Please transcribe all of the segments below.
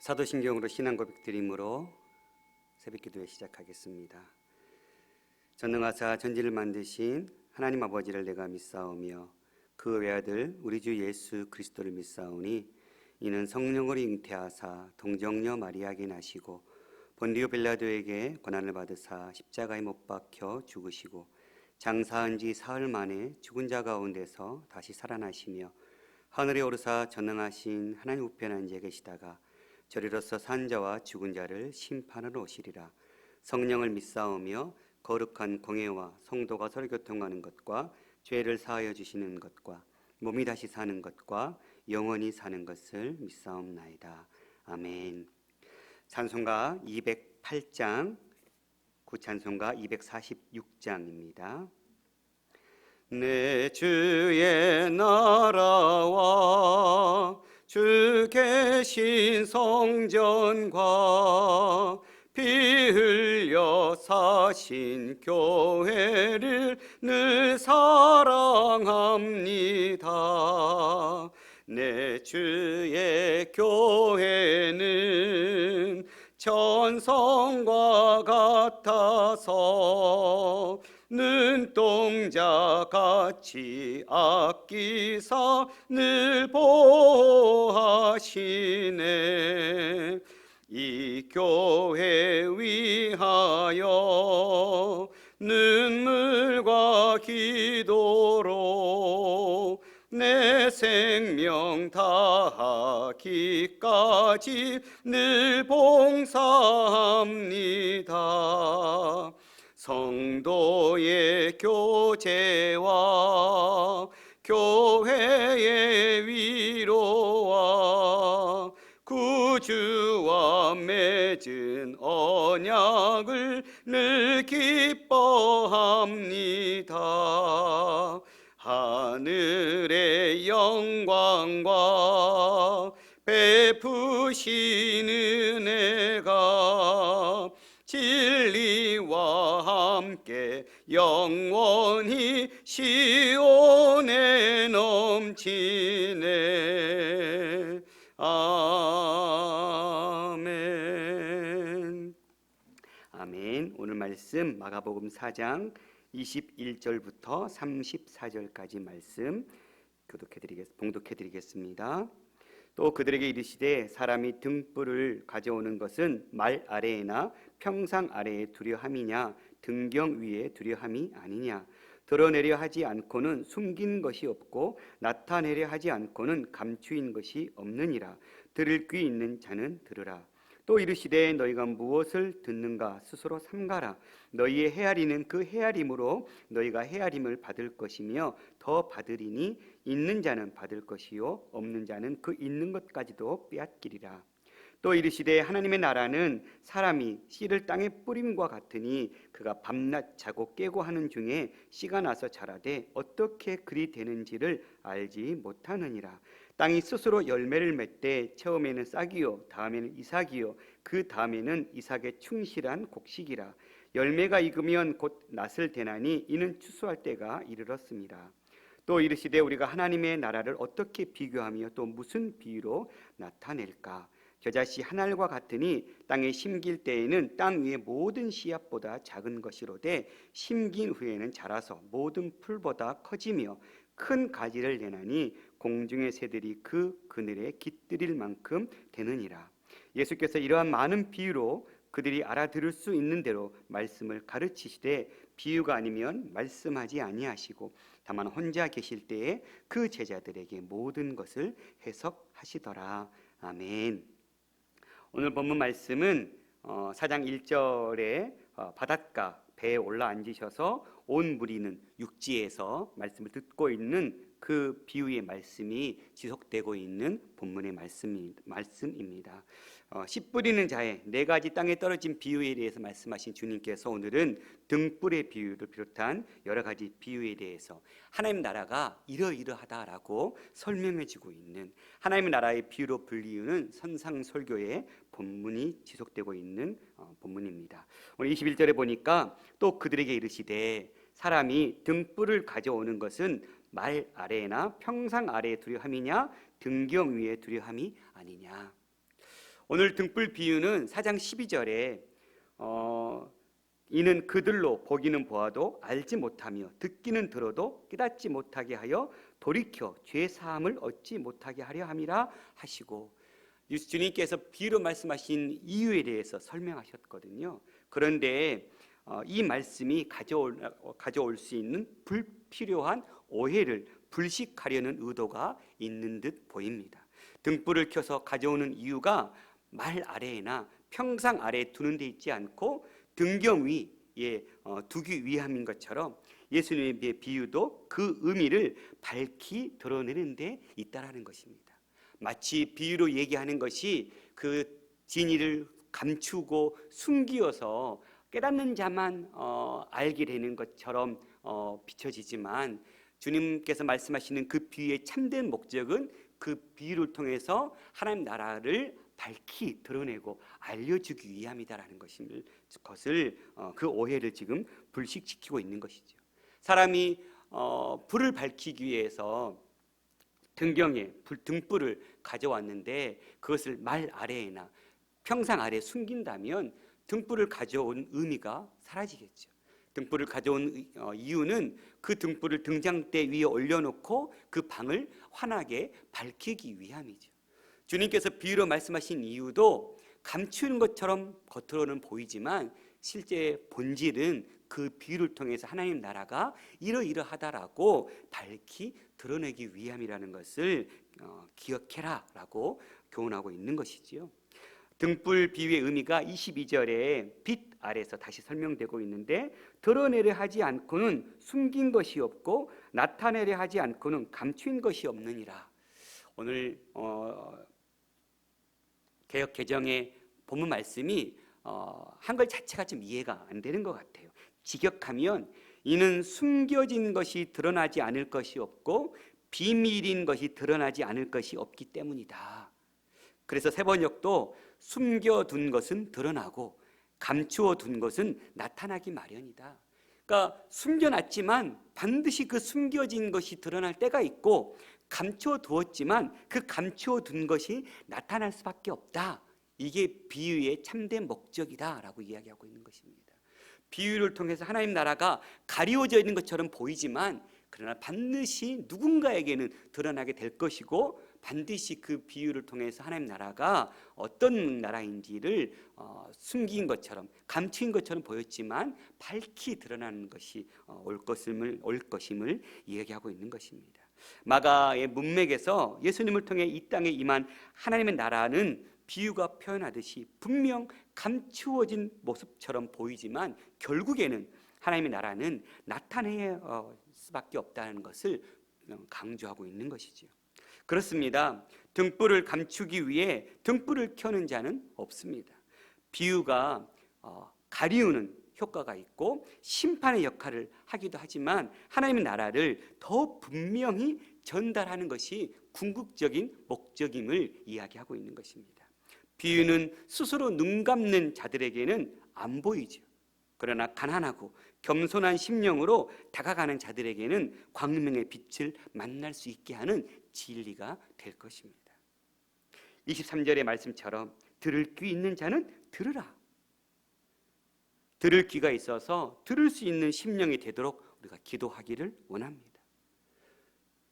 사도신경으로 신앙 고백 드림으로 새벽기도회 시작하겠습니다. 전능하사 전지를 만드신 하나님 아버지를 내가 믿사오며 그 외아들 우리 주 예수 그리스도를 믿사오니 이는 성령으로 잉태하사 동정녀 마리아에게 나시고 본디오 빌라도에게 고난을 받으사 십자가에 못 박혀 죽으시고 장사한 지 사흘 만에 죽은 자 가운데서 다시 살아나시며 하늘에 오르사 전능하신 하나님 우편에 앉아 계시다가 저리로서 산 자와 죽은 자를 심판하러 오시리라. 성령을 믿사오며 거룩한 공회와 성도가 서로 교통하는 것과 죄를 사하여 주시는 것과 몸이 다시 사는 것과 영원히 사는 것을 믿사옵나이다. 아멘. 찬송가 208장, 구찬송가 246장입니다. 내 주의 나라와 주 계신 성전과 피 흘려 사신 교회를 늘 사랑합니다. 내 주의 교회는 천성과 같아서 눈동자같이 아끼사 늘 보호하시네. 이 교회 위하여 눈물과 기도로 내 생명 다하기까지 늘 봉사합니다. 성도의 교제와 교회의 위로와 구주와 맺은 언약을 늘 기뻐합니다. 하늘의 영광과 베푸신 은혜가 진리와 함께 영원히 시온에 넘치네. 아멘. 아멘. 오늘 말씀 마가복음 4장 21절부터 34절까지 말씀 봉독해드리겠습니다. 또 그들에게 이르시되 사람이 등불을 가져오는 것은 말 아래에나 평상 아래에 두려함이냐 등경 위에 두려함이 아니냐. 드러내려 하지 않고는 숨긴 것이 없고 나타내려 하지 않고는 감추인 것이 없느니라. 들을 귀 있는 자는 들으라. 또 이르시되 너희가 무엇을 듣는가 스스로 삼가라. 너희의 헤아리는 그 헤아림으로 너희가 헤아림을 받을 것이며 더 받으리니 있는 자는 받을 것이요 없는 자는 그 있는 것까지도 빼앗기리라. 또 이르시되 하나님의 나라는 사람이 씨를 땅에 뿌림과 같으니 그가 밤낮 자고 깨고 하는 중에 씨가 나서 자라되 어떻게 그리 되는지를 알지 못하느니라. 땅이 스스로 열매를 맺되 처음에는 싹이요 다음에는 이삭이요 그 다음에는 이삭의 충실한 곡식이라. 열매가 익으면 곧 낫을 대나니 이는 추수할 때가 이르렀습니다. 또 이르시되 우리가 하나님의 나라를 어떻게 비교하며 또 무슨 비유로 나타낼까. 겨자씨 한 알과 같으니 땅에 심길 때에는 땅 위의 모든 씨앗보다 작은 것이로되 심긴 후에는 자라서 모든 풀보다 커지며 큰 가지를 내나니 공중의 새들이 그 그늘에 깃들일 만큼 되느니라. 예수께서 이러한 많은 비유로 그들이 알아들을 수 있는 대로 말씀을 가르치시되 비유가 아니면 말씀하지 아니하시고 다만 혼자 계실 때에 그 제자들에게 모든 것을 해석하시더라. 아멘. 오늘 본문 말씀은 4장 1절에 바닷가 배에 올라앉으셔서 온 무리는 육지에서 말씀을 듣고 있는 그 비유의 말씀이 지속되고 있는 본문의 말씀입니다. 씨 뿌리는 자의 네 가지 땅에 떨어진 비유에 대해서 말씀하신 주님께서 오늘은 등불의 비유를 비롯한 여러 가지 비유에 대해서 하나님 나라가 이러이러하다라고 설명해주고 있는 하나님의 나라의 비유로 불리우는 선상설교의 본문이 지속되고 있는 본문입니다. 오늘 21절에 보니까 또 그들에게 이르시되 사람이 등불을 가져오는 것은 말 아래나 평상 아래에 두려함이냐 등경 위에 두려함이 아니냐. 오늘 등불 비유는 4장 12절에 이는 그들로 보기는 보아도 알지 못하며 듣기는 들어도 깨닫지 못하게 하여 돌이켜 죄 사함을 얻지 못하게 하려 함이라 하시고, 주님께서 비유로 말씀하신 이유에 대해서 설명하셨거든요. 그런데 이 말씀이 가져올 수 있는 불필요한 오해를 불식하려는 의도가 있는 듯 보입니다. 등불을 켜서 가져오는 이유가 말 아래나 평상 아래에 두는 데 있지 않고 등경 위에 두기 위함인 것처럼 예수님의 비유도 그 의미를 밝히 드러내는 데 있다라는 것입니다. 마치 비유로 얘기하는 것이 그 진리를 감추고 숨기어서 깨닫는 자만 알게 되는 것처럼 비춰지지만, 주님께서 말씀하시는 그 비유의 참된 목적은 그 비유를 통해서 하나님 나라를 밝히 드러내고 알려주기 위함이다라는 것을 그 오해를 지금 불식시키고 있는 것이죠. 사람이 불을 밝히기 위해서 등경에 등불을 가져왔는데 그것을 말 아래에나 평상 아래에 숨긴다면 등불을 가져온 의미가 사라지겠죠. 등불을 가져온 이유는 그 등불을 등장대 위에 올려놓고 그 방을 환하게 밝히기 위함이죠. 주님께서 비유로 말씀하신 이유도 감추는 것처럼 겉으로는 보이지만 실제 본질은 그 비유를 통해서 하나님 나라가 이러이러하다라고 밝히 드러내기 위함이라는 것을 기억해라 라고 교훈하고 있는 것이지요. 등불 비유의 의미가 22절에 빛 아래서 다시 설명되고 있는데, 드러내려 하지 않고는 숨긴 것이 없고 나타내려 하지 않고는 감추인 것이 없느니라. 오늘 개역 개정의 본문 말씀이 한글 자체가 좀 이해가 안 되는 것 같아요. 직역하면 이는 숨겨진 것이 드러나지 않을 것이 없고 비밀인 것이 드러나지 않을 것이 없기 때문이다. 그래서 세 번역도 숨겨둔 것은 드러나고 감추어둔 것은 나타나기 마련이다. 그러니까 숨겨놨지만 반드시 그 숨겨진 것이 드러날 때가 있고, 감춰두었지만 그 감춰둔 것이 나타날 수밖에 없다. 이게 비유의 참된 목적이다라고 이야기하고 있는 것입니다. 비유를 통해서 하나님 나라가 가리워져 있는 것처럼 보이지만 그러나 반드시 누군가에게는 드러나게 될 것이고, 반드시 그 비유를 통해서 하나님 나라가 어떤 나라인지를 숨긴 것처럼 감추인 것처럼 보였지만 밝히 드러나는 것이 올 것임을 이야기하고 있는 것입니다. 마가의 문맥에서 예수님을 통해 이 땅에 임한 하나님의 나라는 비유가 표현하듯이 분명 감추어진 모습처럼 보이지만 결국에는 하나님의 나라는 나타낼 수밖에 없다는 것을 강조하고 있는 것이지요. 그렇습니다. 등불을 감추기 위해 등불을 켜는 자는 없습니다. 비유가 가리우는 효과가 있고 심판의 역할을 하기도 하지만 하나님의 나라를 더 분명히 전달하는 것이 궁극적인 목적임을 이야기하고 있는 것입니다. 비유는 스스로 눈 감는 자들에게는 안 보이죠. 그러나 가난하고 겸손한 심령으로 다가가는 자들에게는 광명의 빛을 만날 수 있게 하는 진리가 될 것입니다. 23절의 말씀처럼 들을 귀 있는 자는 들으라. 들을 귀가 있어서 들을 수 있는 심령이 되도록 우리가 기도하기를 원합니다.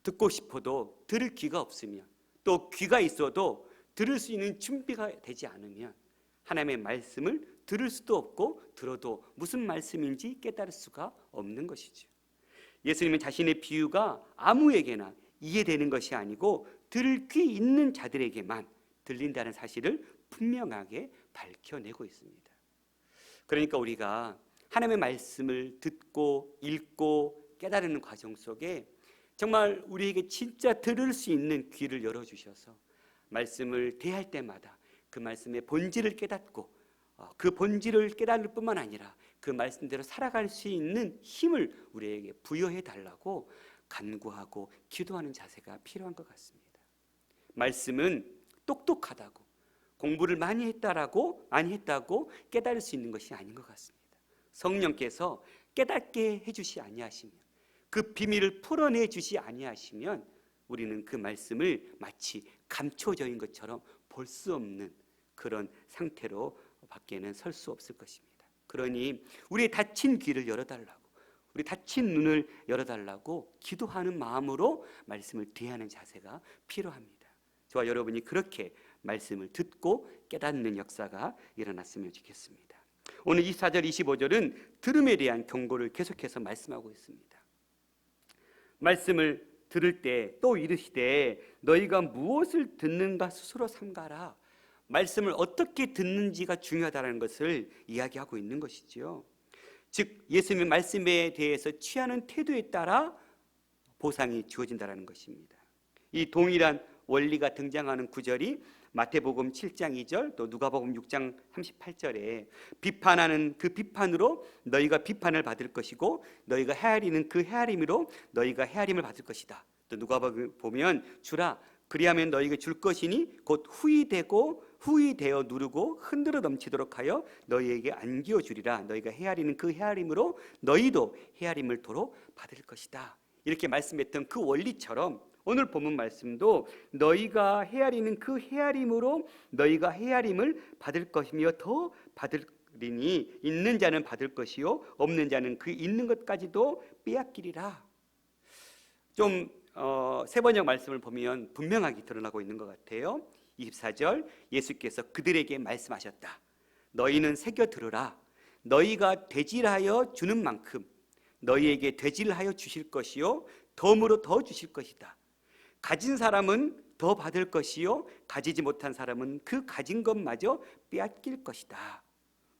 듣고 싶어도 들을 귀가 없으면, 또 귀가 있어도 들을 수 있는 준비가 되지 않으면 하나님의 말씀을 들을 수도 없고 들어도 무슨 말씀인지 깨달을 수가 없는 것이죠. 예수님은 자신의 비유가 아무에게나 이해되는 것이 아니고 들을 귀 있는 자들에게만 들린다는 사실을 분명하게 밝혀내고 있습니다. 그러니까 우리가 하나님의 말씀을 듣고 읽고 깨달는 과정 속에 정말 우리에게 진짜 들을 수 있는 귀를 열어주셔서 말씀을 대할 때마다 그 말씀의 본질을 깨닫고 그 본질을 깨달을 뿐만 아니라 그 말씀대로 살아갈 수 있는 힘을 우리에게 부여해 달라고 간구하고 기도하는 자세가 필요한 것 같습니다. 말씀은 똑똑하다고, 공부를 많이 했다고 깨달을 수 있는 것이 아닌 것 같습니다. 성령께서 깨닫게 해주시 아니하시면, 그 비밀을 풀어내 주시 아니하시면 우리는 그 말씀을 마치 감춰져 있는 것처럼 볼 수 없는 그런 상태로 밖에는 설 수 없을 것입니다. 그러니 우리의 닫힌 귀를 열어달라고, 우리 닫힌 눈을 열어달라고 기도하는 마음으로 말씀을 대하는 자세가 필요합니다. 저와 여러분이 그렇게 말씀을 듣고 깨닫는 역사가 일어났으면 좋겠습니다. 오늘 24절 25절은 들음에 대한 경고를 계속해서 말씀하고 있습니다. 말씀을 들을 때 또 이르시되 너희가 무엇을 듣는가 스스로 삼가라. 말씀을 어떻게 듣는지가 중요하다는 것을 이야기하고 있는 것이지요. 즉 예수님의 말씀에 대해서 취하는 태도에 따라 보상이 주어진다는 것입니다. 이 동일한 원리가 등장하는 구절이 마태복음 7장 2절 또 누가복음 6장 38절에 비판하는 그 비판으로 너희가 비판을 받을 것이고 너희가 헤아리는 그 헤아림으로 너희가 헤아림을 받을 것이다. 또 누가복음 보면 주라 그리하면 너희에게 줄 것이니 곧 후히되어 누르고 흔들어 넘치도록 하여 너희에게 안기어 주리라. 너희가 헤아리는 그 헤아림으로 너희도 헤아림을 도로 받을 것이다. 이렇게 말씀했던 그 원리처럼 오늘 본문 말씀도 너희가 헤아리는 그 헤아림으로 너희가 헤아림을 받을 것이며 더 받으리니 있는 자는 받을 것이요 없는 자는 그 있는 것까지도 빼앗기리라. 좀 세번역 말씀을 보면 분명하게 드러나고 있는 것 같아요. 24절 예수께서 그들에게 말씀하셨다. 너희는 새겨 들으라. 너희가 되질하여 주는 만큼 너희에게 되질하여 주실 것이요 덤으로 더 주실 것이다. 가진 사람은 더 받을 것이요 가지지 못한 사람은 그 가진 것마저 빼앗길 것이다.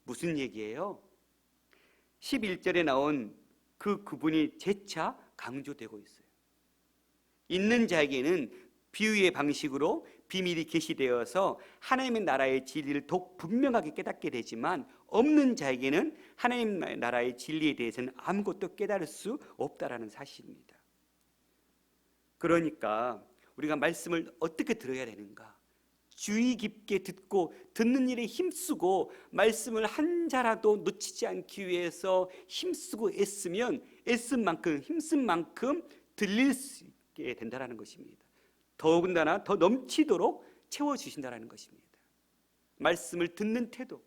무슨 얘기예요? 11절에 나온 그 구분이 재차 강조되고 있어요. 있는 자에게는 비유의 방식으로 비밀이 계시되어서 하나님의 나라의 진리를 더욱 분명하게 깨닫게 되지만 없는 자에게는 하나님 나라의 진리에 대해서는 아무것도 깨달을 수 없다라는 사실입니다. 그러니까 우리가 말씀을 어떻게 들어야 되는가? 주의 깊게 듣고 듣는 일에 힘쓰고 말씀을 한 자라도 놓치지 않기 위해서 힘쓰고 애쓰면 애쓴 만큼 힘쓴 만큼 들릴 수 있게 된다는 것입니다. 더군다나 더 넘치도록 채워주신다는 것입니다. 말씀을 듣는 태도,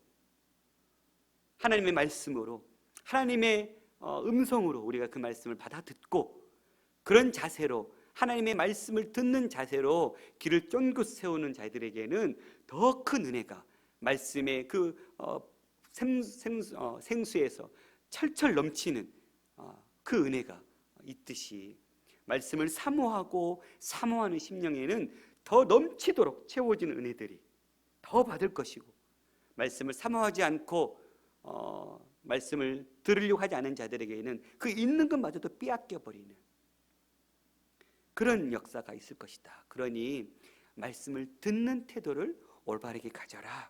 하나님의 말씀으로 하나님의 음성으로 우리가 그 말씀을 받아 듣고 그런 자세로 하나님의 말씀을 듣는 자세로 길을 쫑긋 세우는 자들에게는 더 큰 은혜가 말씀의 그 생수에서 철철 넘치는 그 은혜가 있듯이 말씀을 사모하고 사모하는 심령에는 더 넘치도록 채워지는 은혜들이 더 받을 것이고 말씀을 사모하지 않고 말씀을 들으려고 하지 않은 자들에게는 그 있는 것마저도 빼앗겨 버리는 그런 역사가 있을 것이다. 그러니 말씀을 듣는 태도를 올바르게 가져라.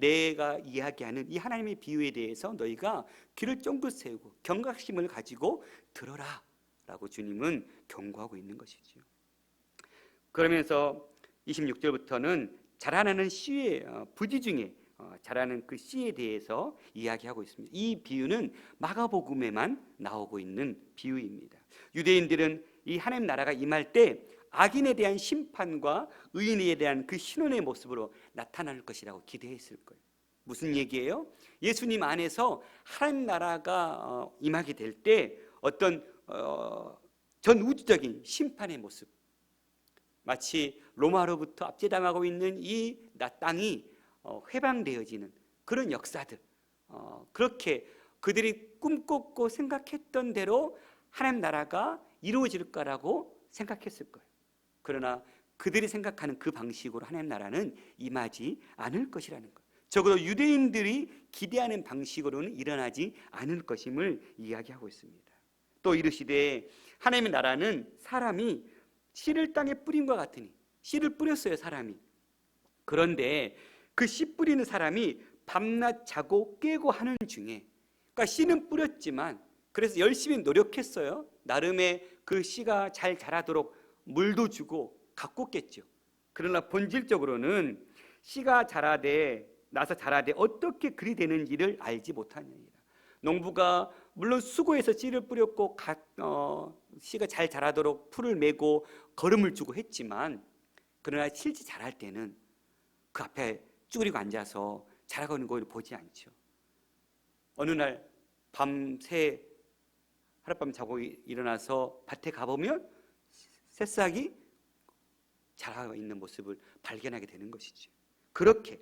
내가 이야기하는 이 하나님의 비유에 대해서 너희가 귀를 쫑긋 세우고 경각심을 가지고 들어라 라고 주님은 경고하고 있는 것이죠. 그러면서 26절부터는 자라나는 씨의 부지 중에 자라는 그 씨에 대해서 이야기하고 있습니다. 이 비유는 마가복음에만 나오고 있는 비유입니다. 유대인들은 이 하나님 나라가 임할 때 악인에 대한 심판과 의인에 대한 그 신원의 모습으로 나타날 것이라고 기대했을 거예요. 무슨 얘기예요? 예수님 안에서 하나님 나라가 임하게 될 때 어떤 전 우주적인 심판의 모습, 마치 로마로부터 압제당하고 있는 이 땅이 회방되어지는 그런 역사들, 그렇게 그들이 꿈꿨고 생각했던 대로 하나님 나라가 이루어질 거라고 생각했을 거예요. 그러나 그들이 생각하는 그 방식으로 하나님 나라는 임하지 않을 것이라는 거예요. 적어도 유대인들이 기대하는 방식으로는 일어나지 않을 것임을 이야기하고 있습니다. 또 이르시되 하나님의 나라는 사람이 씨를 땅에 뿌림과 같으니, 씨를 뿌렸어요 사람이. 그런데 그 씨 뿌리는 사람이 밤낮 자고 깨고 하는 중에, 그러니까 씨는 뿌렸지만 그래서 열심히 노력했어요. 나름의 그 씨가 잘 자라도록 물도 주고 가꿨겠죠. 그러나 본질적으로는 씨가 나서 자라되 어떻게 그리 되는지를 알지 못하느니라. 농부가 물론 수고해서 씨를 뿌렸고 씨가 잘 자라도록 풀을 메고 거름을 주고 했지만, 그러나 실제 자랄 때는 그 앞에 쭈그리고 앉아서 자라고 있는 걸 보지 않죠. 어느 날 밤새 하룻밤 자고 일어나서 밭에 가보면 새싹이 자라고 있는 모습을 발견하게 되는 것이죠. 그렇게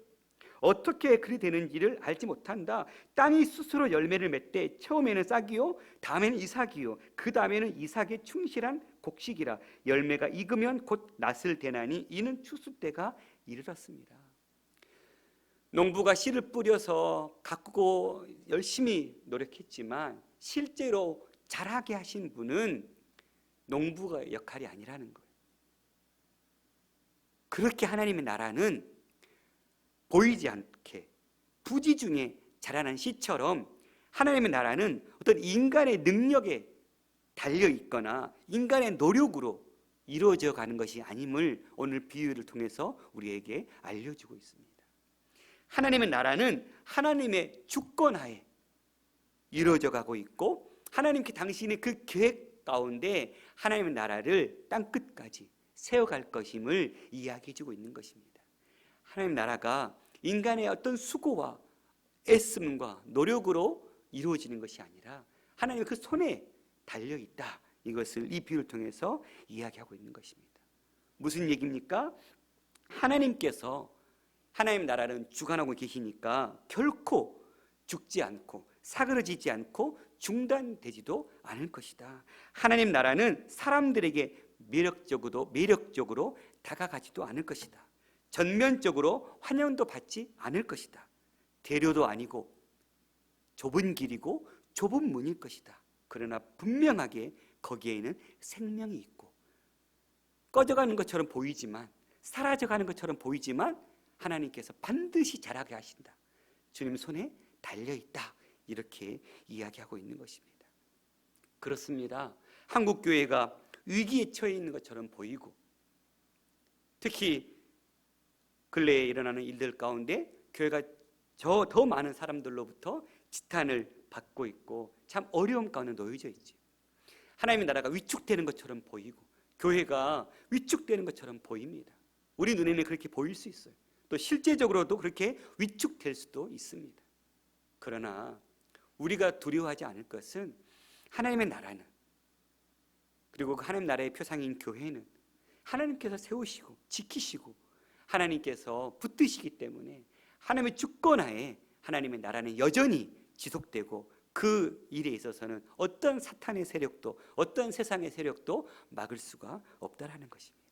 어떻게 그리 되는지를 알지 못한다. 땅이 스스로 열매를 맺되 처음에는 싹이요, 다음에는 이삭이요, 그 다음에는 이삭의 충실한 곡식이라. 열매가 익으면 곧 낫을 대나니 이는 추수 때가 이르렀습니다. 농부가 씨를 뿌려서 가꾸고 열심히 노력했지만 실제로 자라게 하신 분은 농부의 역할이 아니라는 거예요. 그렇게 하나님의 나라는 보이지 않게 부지 중에 자라난 씨처럼 하나님의 나라는 어떤 인간의 능력에 달려 있거나 인간의 노력으로 이루어져 가는 것이 아님을 오늘 비유를 통해서 우리에게 알려주고 있습니다. 하나님의 나라는 하나님의 주권하에 이루어져 가고 있고 하나님께 당신의 그 계획 가운데 하나님의 나라를 땅끝까지 세워갈 것임을 이야기해 주고 있는 것입니다. 하나님의 나라가 인간의 어떤 수고와 애씀과 노력으로 이루어지는 것이 아니라 하나님의 그 손에 달려있다, 이것을 이 비유를 통해서 이야기하고 있는 것입니다. 무슨 얘기입니까? 하나님께서 하나님 나라는 주관하고 계시니까 결코 죽지 않고 사그러지지 않고 중단되지도 않을 것이다. 하나님 나라는 사람들에게 매력적으로 다가가지도 않을 것이다. 전면적으로 환영도 받지 않을 것이다. 대로도 아니고 좁은 길이고 좁은 문일 것이다. 그러나 분명하게 거기에는 생명이 있고 꺼져가는 것처럼 보이지만, 사라져가는 것처럼 보이지만 하나님께서 반드시 자라게 하신다. 주님 손에 달려있다. 이렇게 이야기하고 있는 것입니다. 그렇습니다. 한국교회가 위기에 처해 있는 것처럼 보이고, 특히 근래에 일어나는 일들 가운데 교회가 더 많은 사람들로부터 지탄을 받고 있고 참 어려움 가운데 놓여져 있죠. 하나님의 나라가 위축되는 것처럼 보이고 교회가 위축되는 것처럼 보입니다. 우리 눈에는 그렇게 보일 수 있어요. 또 실제적으로도 그렇게 위축될 수도 있습니다. 그러나 우리가 두려워하지 않을 것은 하나님의 나라는, 그리고 그 하나님 나라의 표상인 교회는 하나님께서 세우시고 지키시고 하나님께서 붙드시기 때문에 하나님의 주권하에 하나님의 나라는 여전히 지속되고 그 일에 있어서는 어떤 사탄의 세력도 어떤 세상의 세력도 막을 수가 없다라는 것입니다.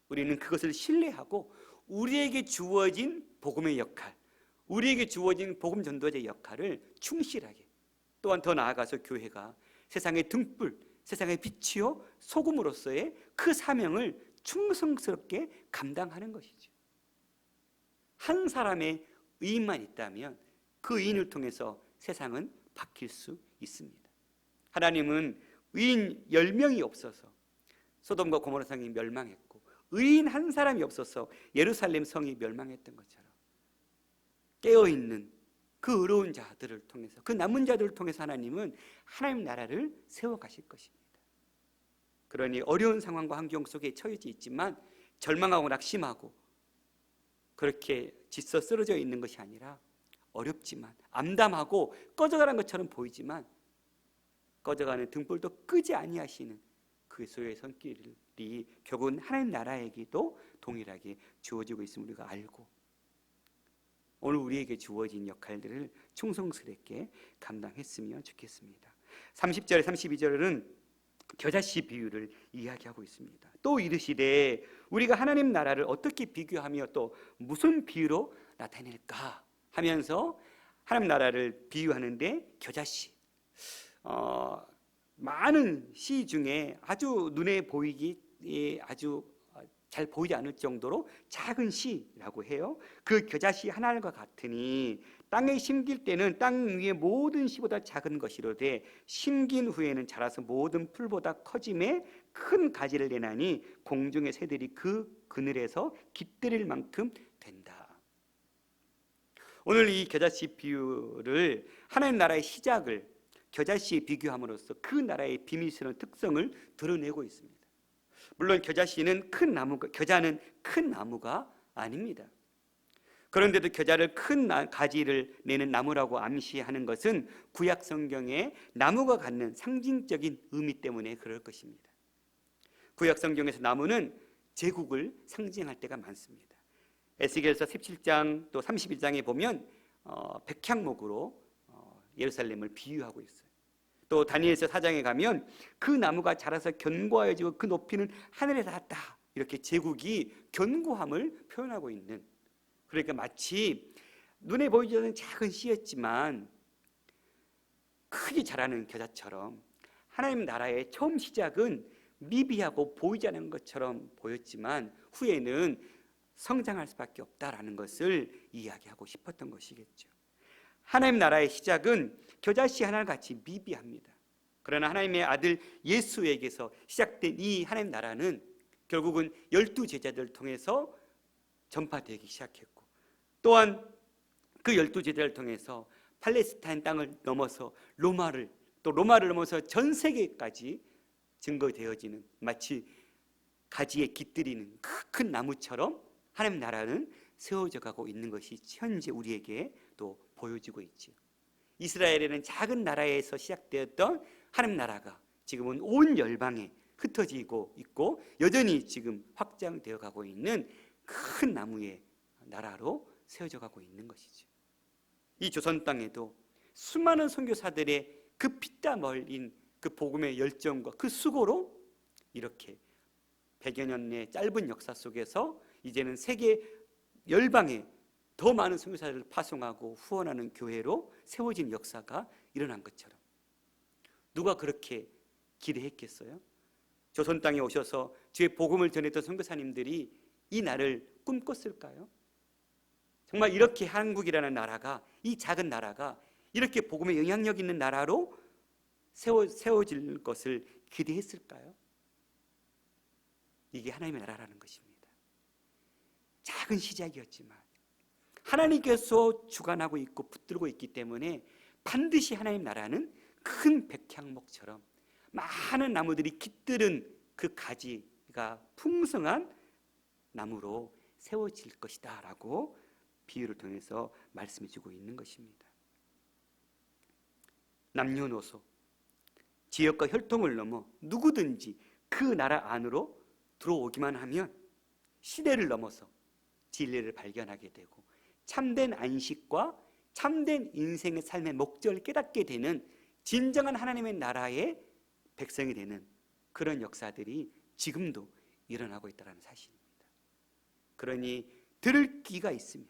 우리는 그것을 신뢰하고 우리에게 주어진 복음의 역할, 우리에게 주어진 복음 전도자의 역할을 충실하게, 또한 더 나아가서 교회가 세상의 등불, 세상의 빛이요 소금으로서의 그 사명을 충성스럽게 감당하는 것이죠. 한 사람의 의인만 있다면 그 의인을 통해서 세상은 바뀔 수 있습니다. 하나님은 의인 10명이 없어서 소돔과 고모라 성이 멸망했고 의인 한 사람이 없어서 예루살렘 성이 멸망했던 것처럼 깨어있는 그 의로운 자들을 통해서, 그 남은 자들을 통해서 하나님은 하나님 나라를 세워가실 것입니다. 그러니 어려운 상황과 환경 속에 처해져 있지만 절망하고 낙심하고 그렇게 질서 쓰러져 있는 것이 아니라 어렵지만 암담하고 꺼져가는 것처럼 보이지만 꺼져가는 등불도 끄지 아니하시는 그 소유의 손길이 결국은 하나님 나라에게도 동일하게 주어지고 있음을 우리가 알고 오늘 우리에게 주어진 역할들을 충성스럽게 감당했으면 좋겠습니다. 30절에 32절은 겨자씨 비유를 이야기하고 있습니다. 또 이르시되 우리가 하나님 나라를 어떻게 비교하며 또 무슨 비유로 나타낼까 하면서 하나님 나라를 비유하는데 겨자씨, 많은 씨 중에 아주 눈에 보이기 아주 잘 보이지 않을 정도로 작은 씨라고 해요. 그 겨자씨 하나과 같으니 땅에 심길 때는 땅 위의 모든 씨보다 작은 것이로되 심긴 후에는 자라서 모든 풀보다 커짐에 큰 가지를 내나니 공중의 새들이 그 그늘에서 깃들일 만큼 된다. 오늘 이 겨자씨 비유를 하나님 나라의 시작을 겨자씨에 비교함으로써 그 나라의 비밀스러운 특성을 드러내고 있습니다. 물론 겨자씨는 큰 나무가, 겨자는 큰 나무가 아닙니다. 그런데도 겨자를 큰 가지를 내는 나무라고 암시하는 것은 구약 성경에 나무가 갖는 상징적인 의미 때문에 그럴 것입니다. 구약 성경에서 나무는 제국을 상징할 때가 많습니다. 에스겔서 17장 또 31장에 보면 백향목으로 예루살렘을 비유하고 있어요. 또 다니엘서 4장에 가면 그 나무가 자라서 견고하여지고 그 높이는 하늘에 닿았다, 이렇게 제국이 견고함을 표현하고 있는, 그러니까 마치 눈에 보이지 않는 작은 씨였지만 크게 자라는 겨자처럼 하나님 나라의 처음 시작은 미비하고 보이지 않는 것처럼 보였지만 후에는 성장할 수밖에 없다라는 것을 이야기하고 싶었던 것이겠죠. 하나님 나라의 시작은 겨자씨 하나같이 미비합니다. 그러나 하나님의 아들 예수에게서 시작된 이 하나님 나라는 결국은 12제자들을 통해서 전파되기 시작했고, 또한 그 12제자를 통해서 팔레스타인 땅을 넘어서 로마를 넘어서 전 세계까지 증거되어지는, 마치 가지에 깃들이는 큰 나무처럼 하나님 나라는 세워져 가고 있는 것이 현재 우리에게 또 보여지고 있죠. 이스라엘에는 작은 나라에서 시작되었던 하나님 나라가 지금은 온 열방에 흩어지고 있고 여전히 지금 확장되어 가고 있는 큰 나무의 나라로 세워져 가고 있는 것이죠. 이 조선 땅에도 수많은 선교사들의 그 피땀 흘린 그 복음의 열정과 그 수고로 이렇게 100여 년의 짧은 역사 속에서 이제는 세계 열방에 더 많은 선교사들을 파송하고 후원하는 교회로 세워진 역사가 일어난 것처럼, 누가 그렇게 기대했겠어요? 조선 땅에 오셔서 주의 복음을 전했던 선교사님들이 이 날을 꿈꿨을까요? 정말 이렇게 한국이라는 나라가, 이 작은 나라가 이렇게 복음에 영향력 있는 나라로 세워질 것을 기대했을까요? 이게 하나님의 나라라는 것입니다. 작은 시작이었지만 하나님께서 주관하고 있고 붙들고 있기 때문에 반드시 하나님 나라는 큰 백향목처럼 많은 나무들이 깃들은 그 가지가 풍성한 나무로 세워질 것이다 라고 비유를 통해서 말씀해 주고 있는 것입니다. 남녀노소, 지역과 혈통을 넘어 누구든지 그 나라 안으로 들어오기만 하면 시대를 넘어서 진리를 발견하게 되고 참된 안식과 참된 인생의 삶의 목적을 깨닫게 되는 진정한 하나님의 나라의 백성이 되는 그런 역사들이 지금도 일어나고 있다는 사실입니다. 그러니 들을 귀가 있으면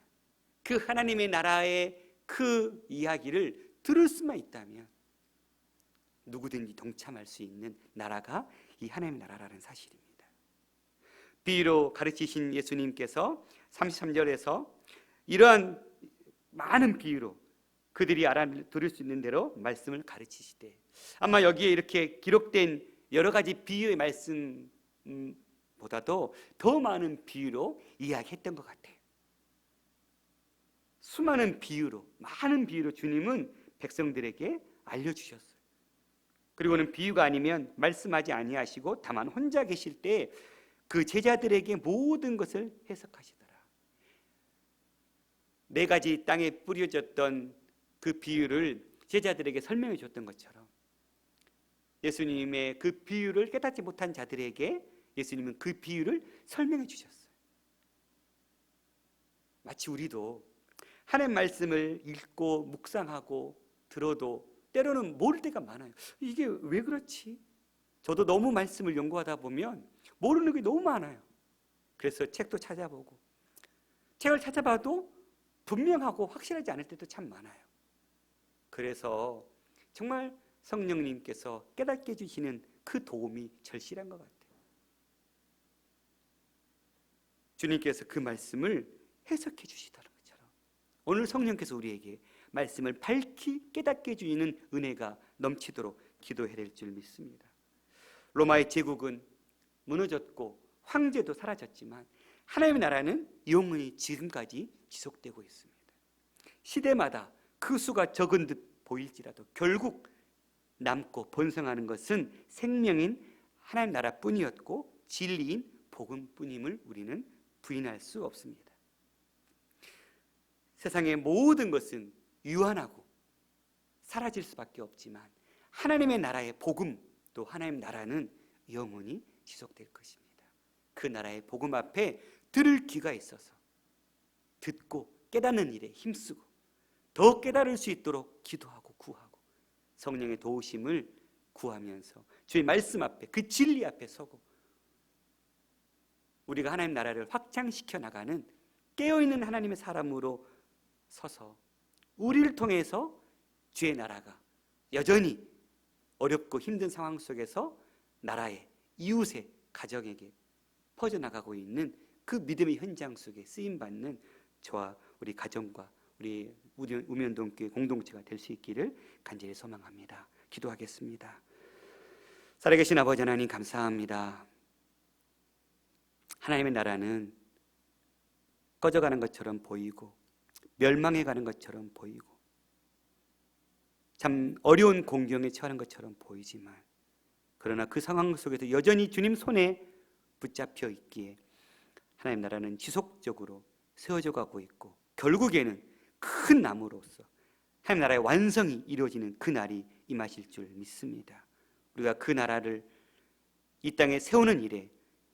그 하나님의 나라의 그 이야기를 들을 수만 있다면 누구든지 동참할 수 있는 나라가 이 하나님의 나라라는 사실입니다. 비유로 가르치신 예수님께서 33절에서 이러한 많은 비유로 그들이 알아들을 수 있는 대로 말씀을 가르치시되, 아마 여기에 이렇게 기록된 여러 가지 비유의 말씀보다도 더 많은 비유로 이야기했던 것 같아요. 수많은 비유로, 많은 비유로 주님은 백성들에게 알려주셨어요. 그리고는 비유가 아니면 말씀하지 아니하시고 다만 혼자 계실 때 그 제자들에게 모든 것을 해석하시더라. 4가지 땅에 뿌려졌던 그 비유를 제자들에게 설명해 줬던 것처럼 예수님의 그 비유를 깨닫지 못한 자들에게 예수님은 그 비유를 설명해 주셨어요. 마치 우리도 하나님 말씀을 읽고 묵상하고 들어도 때로는 모를 때가 많아요. 이게 왜 그렇지? 저도 너무 말씀을 연구하다 보면 모르는 게 너무 많아요. 그래서 책도 찾아보고, 책을 찾아봐도 분명하고 확실하지 않을 때도 참 많아요. 그래서 정말 성령님께서 깨닫게 해주시는 그 도움이 절실한 것 같아요. 주님께서 그 말씀을 해석해 주시더라고요. 오늘 성령께서 우리에게 말씀을 밝히 깨닫게 해주시는 은혜가 넘치도록 기도해야 될 줄 믿습니다. 로마의 제국은 무너졌고 황제도 사라졌지만 하나님의 나라는 영원히 지금까지 지속되고 있습니다. 시대마다 그 수가 적은 듯 보일지라도 결국 남고 번성하는 것은 생명인 하나님 나라뿐이었고 진리인 복음뿐임을 우리는 부인할 수 없습니다. 세상의 모든 것은 유한하고 사라질 수밖에 없지만 하나님의 나라의 복음, 또 하나님의 나라는 영원히 지속될 것입니다. 그 나라의 복음 앞에 들을 귀가 있어서 듣고 깨닫는 일에 힘쓰고 더 깨달을 수 있도록 기도하고 구하고 성령의 도우심을 구하면서 주의 말씀 앞에, 그 진리 앞에 서고 우리가 하나님 나라를 확장시켜 나가는 깨어있는 하나님의 사람으로 서서 우리를 통해서 주의 나라가 여전히 어렵고 힘든 상황 속에서 나라에, 이웃의 가정에게 퍼져나가고 있는 그 믿음의 현장 속에 쓰임받는 저와 우리 가정과 우리 우면동교회 공동체가 될 수 있기를 간절히 소망합니다. 기도하겠습니다. 살아계신 아버지 하나님, 감사합니다. 하나님의 나라는 꺼져가는 것처럼 보이고 멸망해가는 것처럼 보이고 참 어려운 공경에 처하는 것처럼 보이지만, 그러나 그 상황 속에서 여전히 주님 손에 붙잡혀 있기에 하나님 나라는 지속적으로 세워져 가고 있고 결국에는 큰 나무로서 하나님 나라의 완성이 이루어지는 그 날이 임하실 줄 믿습니다. 우리가 그 나라를 이 땅에 세우는 일에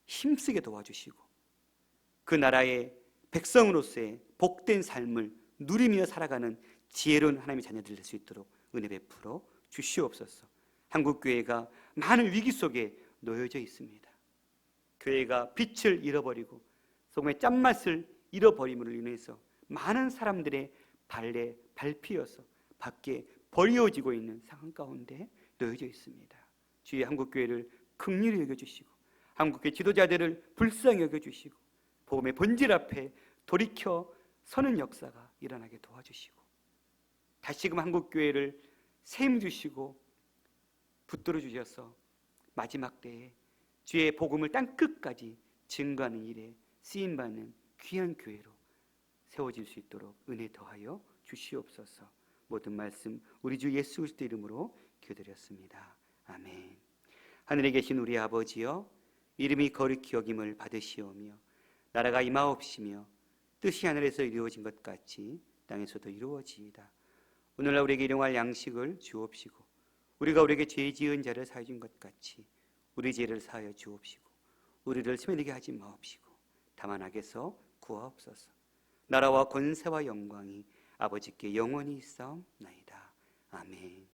힘쓰게 도와주시고 그 나라의 백성으로서의 복된 삶을 누리며 살아가는 지혜로운 하나님의 자녀들 될 수 있도록 은혜 베풀어 주시옵소서. 한국교회가 많은 위기 속에 놓여져 있습니다. 교회가 빛을 잃어버리고 소금의 짠맛을 잃어버림으로 인해서 많은 사람들의 발에 밟히어서 밖에 버려지고 있는 상황 가운데 놓여져 있습니다. 주의 한국교회를 긍휼히 여겨주시고 한국교회 지도자들을 불쌍히 여겨주시고 복음의 본질 앞에 돌이켜 서는 역사가 일어나게 도와주시고 다시금 한국교회를 세임주시고 붙들어 주셔서 마지막 때에 주의 복음을 땅끝까지 증거하는 일에 쓰임받는 귀한 교회로 세워질 수 있도록 은혜 더하여 주시옵소서. 모든 말씀 우리 주 예수 그리스도 이름으로 기도드렸습니다. 아멘. 하늘에 계신 우리 아버지여, 이름이 거룩히 여김을 받으시오며 나라가 임하옵시며 뜻이 하늘에서 이루어진 것 같이 땅에서도 이루어지이다. 오늘날 우리에게 일용할 양식을 주옵시고 우리가 우리에게 죄 지은 자를 사하여 준 것 같이 우리 죄를 사하여 주옵시고 우리를 스매리게 하지 마옵시고 다만 악에서 구하옵소서. 나라와 권세와 영광이 아버지께 영원히 있사옵나이다. 아멘.